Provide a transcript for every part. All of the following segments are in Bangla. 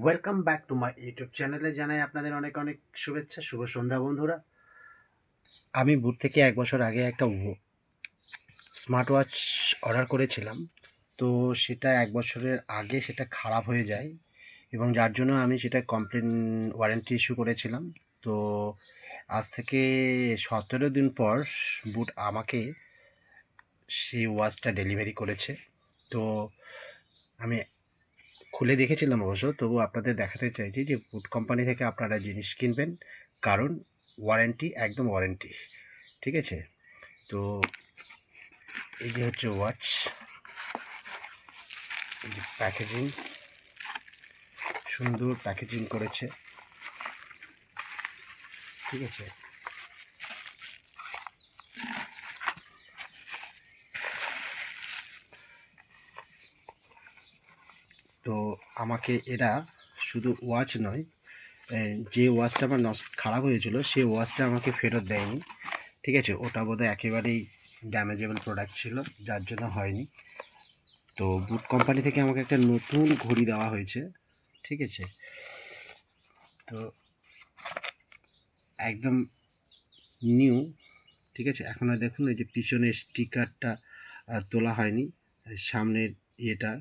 Welcome back to my YouTube চ্যানেলে। জানাই আপনাদের অনেক অনেক শুভেচ্ছা, শুভ সন্ধ্যা বন্ধুরা। আমি বুট থেকে 1 বছর আগে একটা স্মার্ট ওয়াচ অর্ডার করেছিলাম। তো সেটা 1 বছরের আগে সেটা খারাপ হয়ে যায় এবং যার জন্য আমি সেটা কমপ্লেন ওয়ারেন্টি ইস্যু করেছিলাম। তো আজ থেকে 17 দিন পর বুট আমাকে সেই ওয়াচটা ডেলিভারি করেছে। তো আমি খুলে দেখেছিলাম অবশ্য, তবু আপনাদের দেখাতে চাইছি যে বুট কোম্পানি থেকে আপনারা জিনিস কিনবেন, কারণ ওয়ারেন্টি একদম ওয়ারেন্টি, ঠিক আছে? তো এই যে হচ্ছে ওয়াচ, এই যে প্যাকেজিং, সুন্দর প্যাকেজিং করেছে, ঠিক আছে? তো আমাকে এরা শুধু ওয়াচ নয়, যে ওয়াচটা আমার খারাপ হয়েছিল সেই ওয়াচটা আমাকে ফেরত দেয়নি, ঠিক আছে? ওটা বোধহয় একেবারেই ড্যামেজেবল প্রোডাক্ট ছিল, যার জন্য হয়নি। তো বুট কোম্পানি থেকে আমাকে একটা নতুন ঘড়ি দেওয়া হয়েছে, ঠিক আছে? তো একদম নিউ, ঠিক আছে? এখন আর দেখুন এই যে পিছনের স্টিকারটা তোলা হয়নি, সামনের ইয়েটা।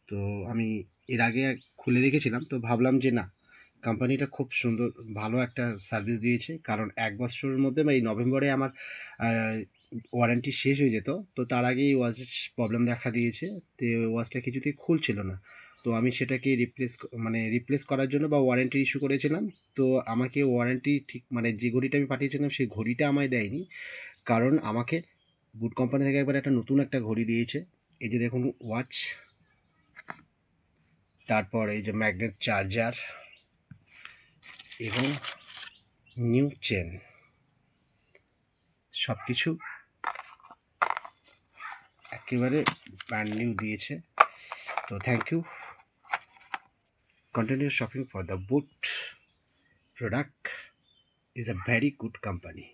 তো আমি এর আগে খুলে দেখেছিলাম, তো ভাবলাম যে না, কোম্পানিটা খুব সুন্দর, ভালো একটা সার্ভিস দিয়েছে, কারণ 1 বছরের মধ্যে বা এই নভেম্বরে আমার ওয়ারেন্টি শেষ হয়ে যেত। তো তার আগেই ওয়াচের প্রবলেম দেখা দিয়েছে, তো ওয়াচটা কিছুতেই খুলছিল না। তো আমি সেটাকে রিপ্লেস করার জন্য বা ওয়ারেন্টি ইস্যু করেছিলাম। তো আমাকে ওয়ারেন্টি ঠিক মানে যে ঘড়িটা আমি পাঠিয়েছিলাম সেই ঘড়িটা আমায় দেয়নি, কারণ আমাকে বুট কোম্পানি থেকে একবার একটা নতুন একটা ঘড়ি দিয়েছে। এই যে দেখুন ওয়াচ, তারপর এই যে ম্যাগনেট চার্জার এবং নিউ চেন, সব কিছু একেবারে ব্র্যান্ড নিউ দিয়েছে। তো thank you. Continue shopping for the boot product is a very good company.